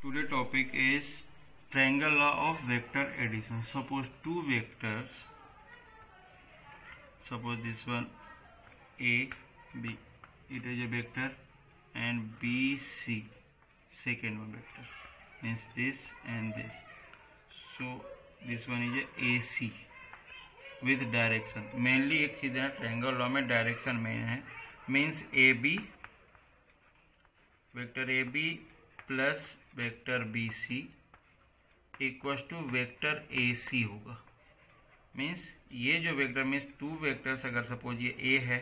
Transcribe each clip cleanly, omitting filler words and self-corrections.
Today topic is triangle law of vector addition. Suppose two vectors, suppose this one A, B, it is a vector, and B, C, second one vector, means this and this. So this one is a AC with direction. Mainly एक चीज है triangle law में direction main है, means A B vector A B plus vector B C equals to vector A C होगा. Means ये जो vector means two vectors, अगर suppose ये ए है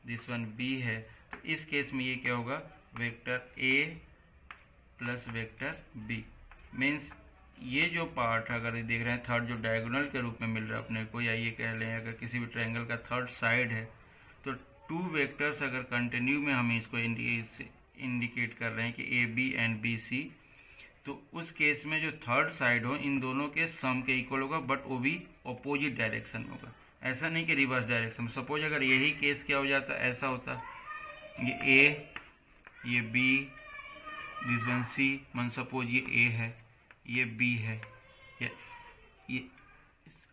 दिस वन बी है, तो इस केस में ये क्या होगा vector A plus vector B. Means ये जो पार्ट अगर ये देख रहे हैं थर्ड जो डायगोनल के रूप में मिल रहा है अपने को, या ये कह लें अगर किसी भी ट्रायंगल का थर्ड साइड है, तो टू वेक्टर्स अगर कंटिन्यू में हम इसको इंडिकेट कर रहे हैं कि A B and B C, तो उस केस में जो थर्ड साइड हो इन दोनों के सम के इक्वल होगा, बट वो भी अपोजिट डायरेक्शन में होगा. ऐसा नहीं कि रिवर्स डायरेक्शन में. सपोज अगर यही केस क्या हो जाता, ऐसा होता ये ए ये बी दिस वन सी, मन सपोज ये ए है ये बी है ये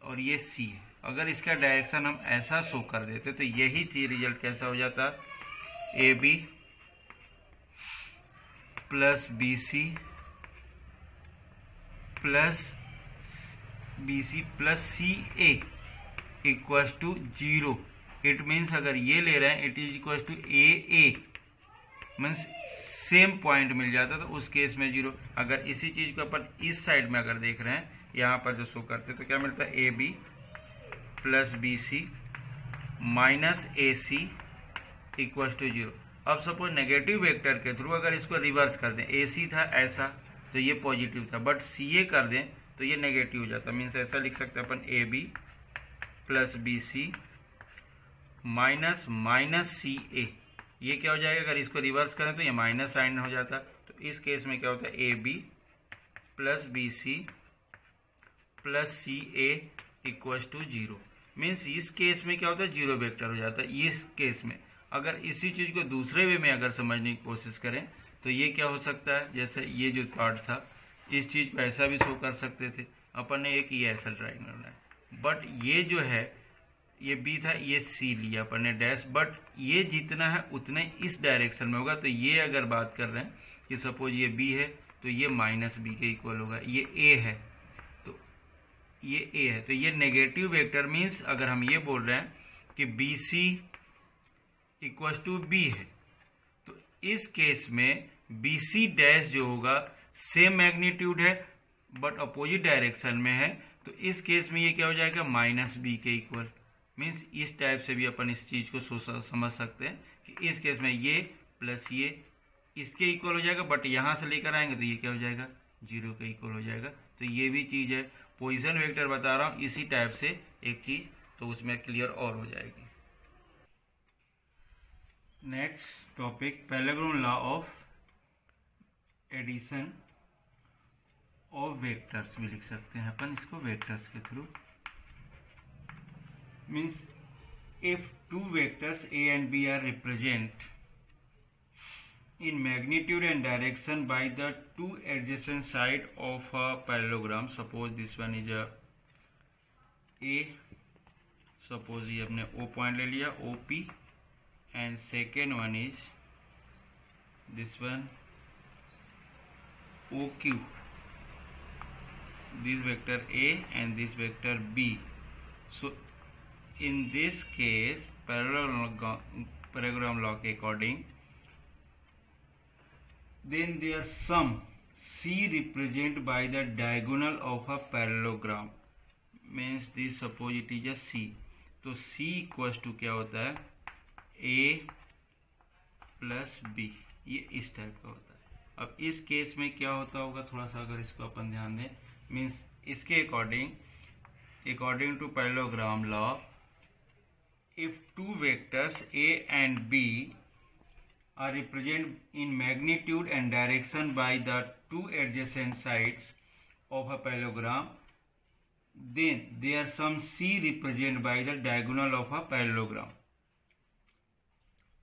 और ये सी है. अगर इसका डायरेक्शन हम ऐसा शो कर देते तो यही चीज रिजल्ट कैसा हो जाता, A B plus B C plus B C plus C A equals to 0. It means अगर ये ले रहे हैं it is equals to A means same point मिल जाता, तो उस केस में 0. अगर इसी चीज को अपन इस साइड में अगर देख रहे हैं यहाँ पर जो शो करते हैं, तो क्या मिलता है A B plus B C minus A C equals to 0. अब सपोज नेगेटिव वेक्टर के थ्रू अगर इसको रिवर्स कर दें, ए सी था ऐसा तो ये पॉजिटिव था, बट सी ए कर दें तो ये नेगेटिव हो जाता. मीन्स ऐसा लिख सकते हैं अपन A B plus B C minus minus C A. ये क्या हो जाएगा, अगर इसको रिवर्स करें तो ये माइनस साइन हो जाता. तो इस केस में क्या होता है A B plus B C plus C A equals to 0. Means इस केस में क्या होता है 0 वेक्टर हो जाता है. इस केस में अगर इसी चीज को दूसरे वे में अगर समझने की कोशिश करें तो ये क्या हो सकता है, जैसे ये जो पार्ट था इस चीज को ऐसा भी शो कर सकते थे अपन ने, एक ये ऐसा ट्रायंगल बनाया, बट ये जो है ये बी था ये सी लिया अपन ने डैश, बट ये जितना है उतने इस डायरेक्शन में होगा. तो ये अगर बात कर रहे हैं कि सपोज ये बी है तो ये माइनस बी के इक्वल होगा, ये ए है तो ये ए है, तो ये नेगेटिव वेक्टर. मीन्स अगर हम ये बोल रहे हैं कि B C equal to B है, तो इस केस में बी सी डैश जो होगा सेम मैग्नीट्यूड है बट अपोजिट डायरेक्शन में है, तो इस केस में ये क्या हो जाएगा माइनस बी के इक्वल. मीन्स इस टाइप से भी अपन इस चीज को समझ सकते हैं कि इस केस में ये प्लस ये इसके इक्वल हो जाएगा, बट यहां से लेकर आएंगे तो ये क्या हो जाएगा 0 के इक्वल हो जाएगा. तो ये भी चीज है, पोजीशन वेक्टर बता रहा हूं इसी टाइप से एक चीज, तो उसमें क्लियर और हो जाएगी. Next topic parallelogram law of addition of vectors भी लिख सकते हैं अपन इसको वेक्टर्स के through. Means if two vectors A and B are represented in magnitude and direction by the two adjacent side of a parallelogram, suppose this one is a A, suppose ये अपने O point ले लिया OP, and second one is this one OQ, this vector A and this vector B. So in this case parallelogram law के according then their sum C represented by the diagonal of a parallelogram, means this suppose it is a C, तो C equals to क्या होता है A plus B, ये इस type का होता है. अब इस केस में क्या होता होगा थोड़ा सा अगर इसको अपन ध्यान दें, मीन्स इसके according to parallelogram law, if two vectors A and B are represented in magnitude and direction by the two adjacent sides of a parallelogram, then their sum C represented by the diagonal of a parallelogram,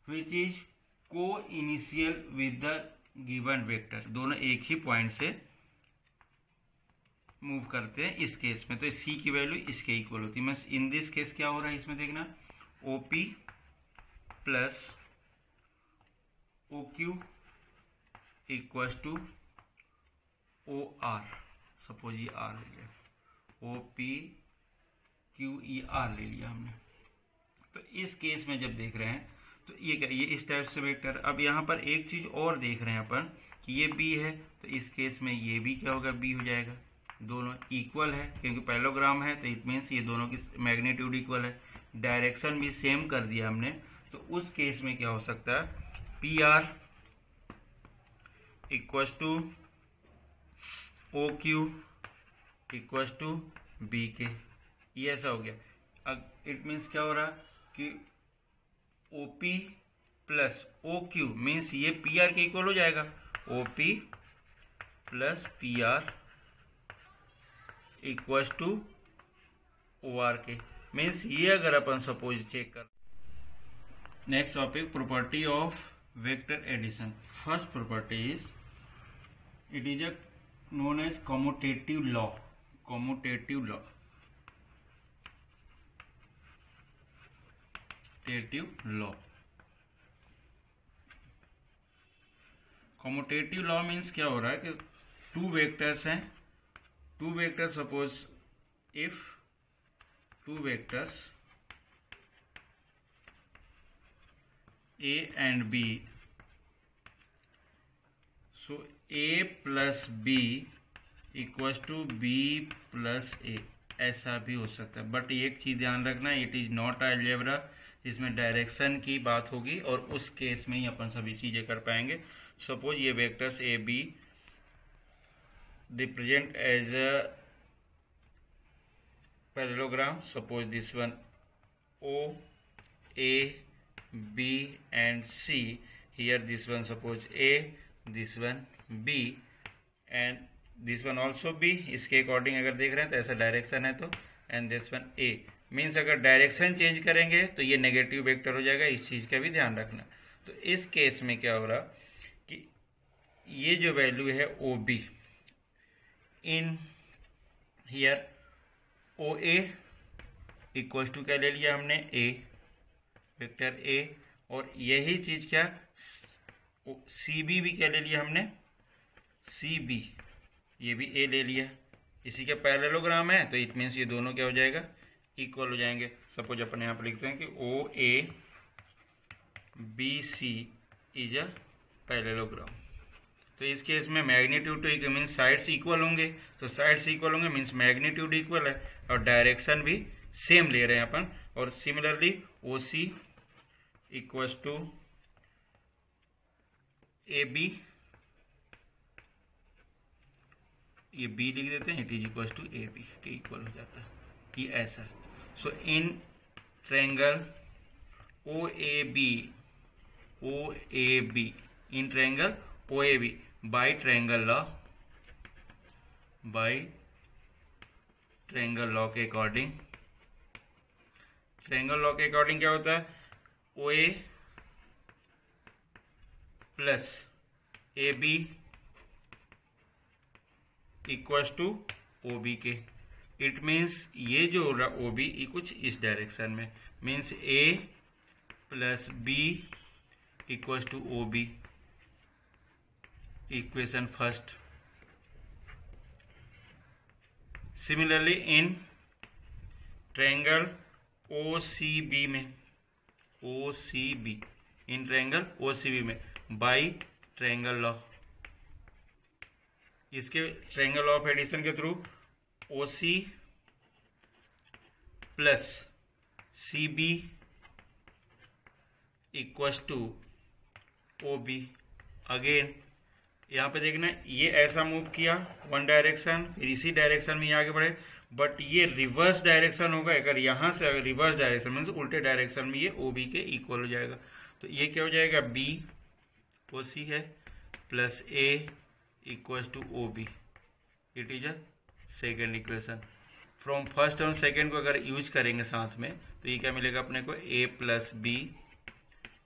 which is co-initial with the given vector, दोनों एक ही point से move करते हैं इस case में, तो सी की value इसके इक्वल होती है। मीन्स इन दिस केस क्या हो रहा है इसमें देखना, OP plus OQ equals to OR, suppose ये R ले लिया, OPQER ले लिया हमने। तो इस केस में जब देख रहे हैं तो ये क्या, ये इस टाइप से वेक्टर। अब यहाँ पर एक चीज और देख रहे हैं अपन कि ये B है, तो इस केस में ये भी क्या होगा, B हो जाएगा। दोनों इक्वल है क्योंकि पैरेललोग्राम है, तो इट मीन्स ये दोनों की मैग्नीट्यूड इक्वल है। डायरेक्शन भी सेम कर दिया हमने, तो उस केस में क्या हो सकता है, PR equals to OQ equals to BK, ये ऐसा हो गया। अब इट मीन्स क्या हो रहा कि OP प्लस OQ मीन्स ये PR के इक्वल हो जाएगा, OP plus PR equals to OR के। मीन्स ये अगर अपन सपोज चेक कर, next topic, property of vector addition. First property is it is a known as commutative law, commutative law, commutative law। commutative law means क्या हो रहा है कि टू वेक्टर्स हैं, two vectors, suppose if two vectors A and B, so A plus B equals to B plus A, ऐसा भी हो सकता है। बट एक चीज ध्यान रखना, इट इज नॉट अलजेब्रा, इसमें डायरेक्शन की बात होगी और उस केस में ही अपन सभी चीजें कर पाएंगे। सपोज ये vectors A B represent as a parallelogram, suppose this one O A B and C, here this one suppose A, this one B and this one also B, इसके अकॉर्डिंग अगर देख रहे हैं तो ऐसा डायरेक्शन है तो, and this one A means अगर डायरेक्शन चेंज करेंगे तो ये नेगेटिव वेक्टर हो जाएगा, इस चीज का भी ध्यान रखना। तो इस केस में क्या हो रहा कि ये जो वैल्यू है OB in here OA equal to क्या ले लिया हमने, A, वेक्टर A, और यही चीज क्या CB भी क्या ले लिया हमने, CB, ये भी A ले लिया, इसी का पैरेललोग्राम है, तो इट मीन्स ये दोनों क्या हो जाएगा, इक्वल हो जाएंगे। सपोज अपन यहाँ पर लिखते हैं कि OA BC is a parallelogram. तो इस केस में magnitude two means sides equal होंगे, तो साइड्स इक्वल होंगे मीन्स मैग्नीट्यूड इक्वल है और डायरेक्शन भी सेम ले रहे हैं अपन। और similarly OC equals to AB, ये B लिख देते हैं, it is equals to AB के इक्वल हो जाता है, ये ऐसा। So in triangle OAB in triangle OAB by triangle law के अकॉर्डिंग, ट्रायंगल लॉ के अकॉर्डिंग क्या होता है, OA plus AB equals to OB के। इट मीन्स ये जो हो रहा OB ये कुछ इस डायरेक्शन में, means A plus B equals to OB, equation first. Similarly in triangle OCB में, OCB इन ट्रायंगल OCB में बाय ट्रायंगल लॉ, इसके ट्रायंगल ऑफ एडिशन के through OC plus CB equals to OB। Again यहाँ पे देखना, ये ऐसा move किया वन डायरेक्शन, फिर इसी डायरेक्शन में ये आगे बढ़े, बट ये रिवर्स डायरेक्शन होगा। अगर यहाँ से अगर रिवर्स डायरेक्शन मीन्स उल्टे डायरेक्शन में, ये OB के इक्वल हो जाएगा। तो ये क्या हो जाएगा, B OC है plus A equals to OB, it is a second equation. From first और सेकेंड को अगर यूज करेंगे साथ में तो ये क्या मिलेगा अपने को, A plus B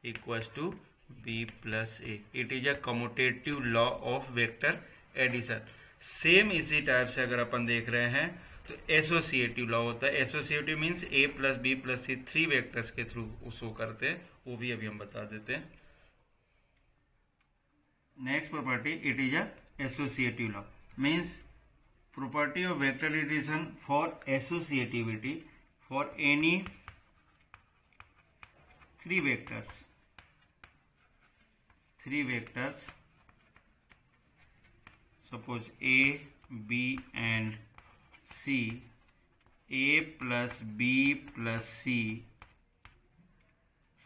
equals to B plus A. It is a commutative law of vector addition. Same इसी टाइप से अगर अपन देख रहे हैं तो एसोसिएटिव लॉ होता है। एसोसिएटिव मीन्स ए प्लस बी प्लस सी 3 वेक्टर्स के थ्रू शो करते हैं, वो भी अभी हम बता देते हैं। Next property, it is a associative law means property of vector addition for associativity for any 3 vectors suppose a, b and c, a plus b plus c,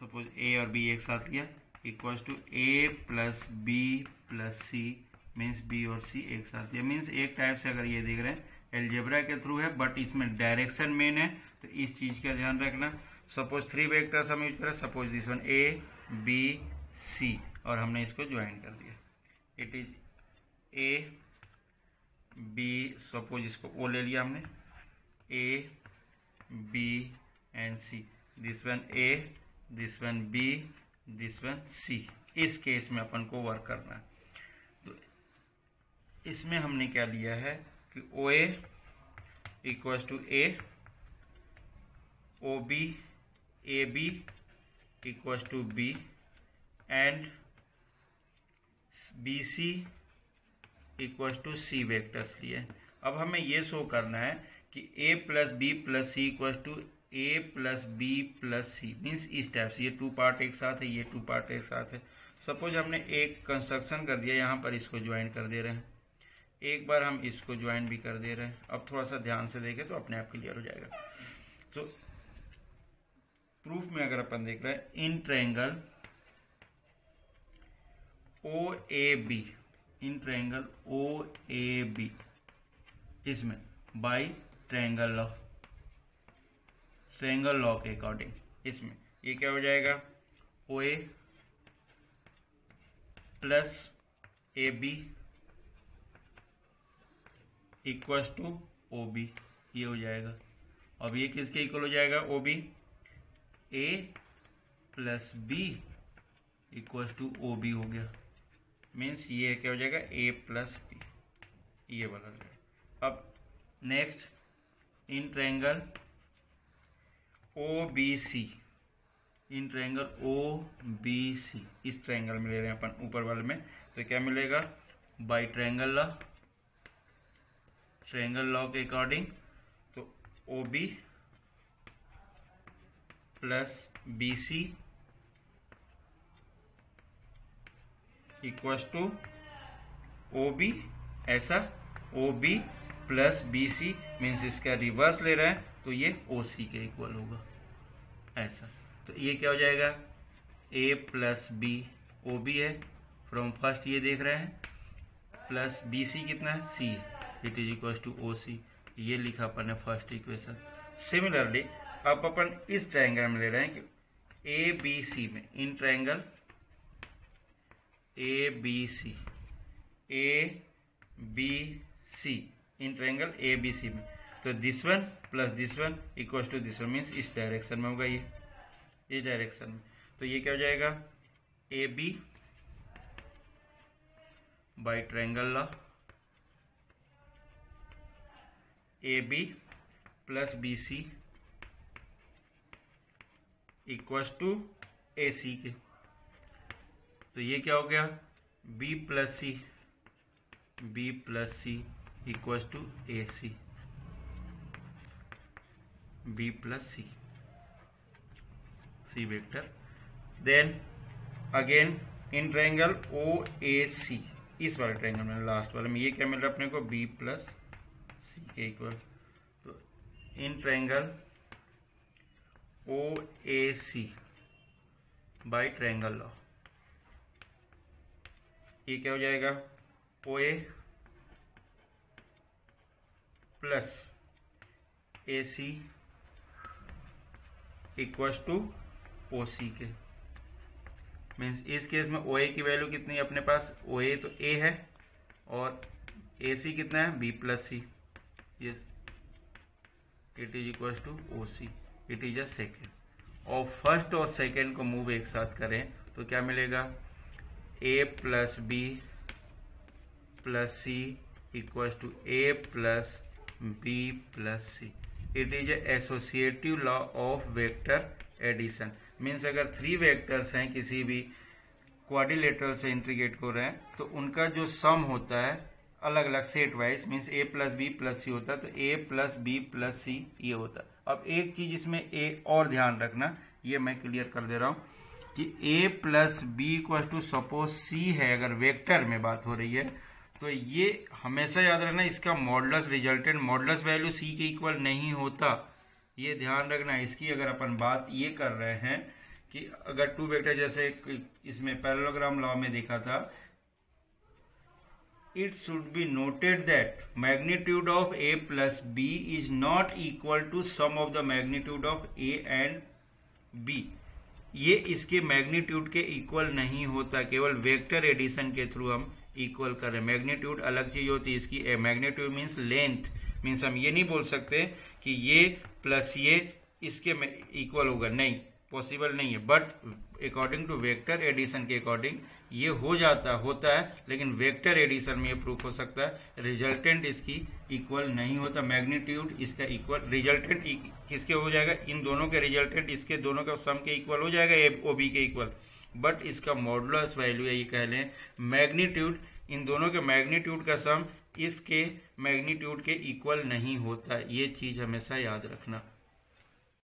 suppose a और b एक साथ लिया equals to a plus b plus c means B और C एक साथ। ये means एक type से अगर ये देख रहे हैं एलजेब्रा के थ्रू है, बट इसमें डायरेक्शन मेन है, तो इस चीज का ध्यान रखना। सपोज 3 वेक्टर्स हम यूज करें, suppose this one A B C, और हमने इसको ज्वाइन कर दिया। It is A B, suppose इसको ओ ले लिया हमने, A B and C, this one A, this one B, this one C. इस केस में अपन को वर्क करना है। इसमें हमने क्या लिया है कि O A equals to A, O B A B equals to B and B C equals to C vectors लिए। अब हमें ये शो करना है कि A plus B plus C equals to A plus B plus C, means इस type से। ये 2 पार्ट एक साथ है, ये 2 पार्ट एक साथ है। सपोज हमने एक कंस्ट्रक्शन कर दिया, यहाँ पर इसको ज्वाइन कर दे रहे हैं, एक बार हम इसको ज्वाइन भी कर दे रहे हैं। अब थोड़ा सा ध्यान से देखें तो अपने आप क्लियर हो जाएगा। तो प्रूफ में अगर अपन देख रहे हैं, in triangle O A B, in triangle O A B, इसमें by triangle law, triangle law के अकॉर्डिंग इसमें ये क्या हो जाएगा, O A plus A B equals to O B, ये हो जाएगा। अब ये किसके इक्वल हो जाएगा, O B, A plus B equals to O B हो गया। मीन्स ये क्या हो जाएगा, ए प्लस बी, ये वाला हो जाएगा। अब next, in triangle O B C, in triangle O B C, इस ट्रायंगल में ले रहे हैं अपन ऊपर वाले में, तो क्या मिलेगा, by triangle law, triangle law के अकॉर्डिंग, तो O B plus B C equals to O B, ऐसा O B plus B C means इसका रिवर्स ले रहे हैं तो ये ओ सी के इक्वल होगा, ऐसा। तो ये क्या हो जाएगा, A plus B, O B है फ्रॉम फर्स्ट ये देख रहे हैं, प्लस बी सी कितना है, C, it is equal to O C. ये लिखा अपन ने फर्स्ट इक्वेशन। सिमिलरली अब अपन इस ट्रायंगल में ले रहे हैं कि ए बी सी में, in triangle A B C, A B C, in triangle A B C में, तो this one plus this one equal to this one, means इस डायरेक्शन में होगा, ये इस डायरेक्शन में। तो ये क्या हो जाएगा, A B by triangle law, A B plus B C equals to A C के। तो ये क्या हो गया, B plus C, B plus C equals to A C, B plus C, C vector. Then again in triangle O A C, इस वाले triangle में last वाले में ये क्या मिल रहा है अपने को, बी प्लस सी के इक्वल। तो in triangle O A C by triangle law, ये क्या हो जाएगा, O A plus A C equals to O C के। मीन्स इस केस में ओ ए की वैल्यू कितनी है अपने पास, ओ ए तो ए है और ए सी कितना है, B plus C, yes, it is equal to O C, it is a second. और फर्स्ट और सेकेंड को मूव एक साथ करें तो क्या मिलेगा, a plus B plus C equals to a plus B plus C. It is associative law of vector addition. Means अगर 3 वेक्टर्स हैं किसी भी क्वाड्रिलेटरल से इंटीग्रेट हो रहे हैं तो उनका जो सम होता है अलग अलग set wise, means a plus B plus C होता है, तो a plus B plus C ये होता है। अब एक चीज इसमें a और ध्यान रखना, ये मैं क्लियर कर दे रहा हूं कि a plus B equal to suppose c है, अगर वेक्टर में बात हो रही है तो ये हमेशा याद रखना इसका modulus resultant modulus value c के इक्वल नहीं होता, ये ध्यान रखना। इसकी अगर अपन बात ये कर रहे हैं कि अगर 2 वेक्टर जैसे इसमें पैरेललोग्राम लॉ में देखा था, it should be noted that magnitude of a plus b is not equal to sum of the magnitude of a and b। ये इसके मैग्नीट्यूड के इक्वल नहीं होता, केवल वेक्टर एडिशन के थ्रू हम इक्वल कर रहे हैं। मैग्नीट्यूड अलग चीज होती है, इसकी मैग्नीट्यूड मीन्स लेंथ, मीन्स हम ये नहीं बोल सकते कि ये प्लस ये इसके इक्वल होगा, नहीं, पॉसिबल नहीं है। But according to vector addition के अकॉर्डिंग ये होता है, लेकिन वेक्टर एडिशन में ये प्रूफ हो सकता है रिजल्टेंट इसकी इक्वल नहीं होता, मैग्नीट्यूड इसका इक्वल, रिजल्टेंट किसके हो जाएगा, इन दोनों के रिजल्टेंट इसके दोनों का सम के इक्वल हो जाएगा, ए ओ बी के इक्वल, बट इसका मॉडुलस वैल्यू है, ये कह लें मैग्नीट्यूड, इन दोनों के मैग्नीट्यूड का सम इसके मैग्नीट्यूड के इक्वल नहीं होता, ये चीज हमेशा याद रखना।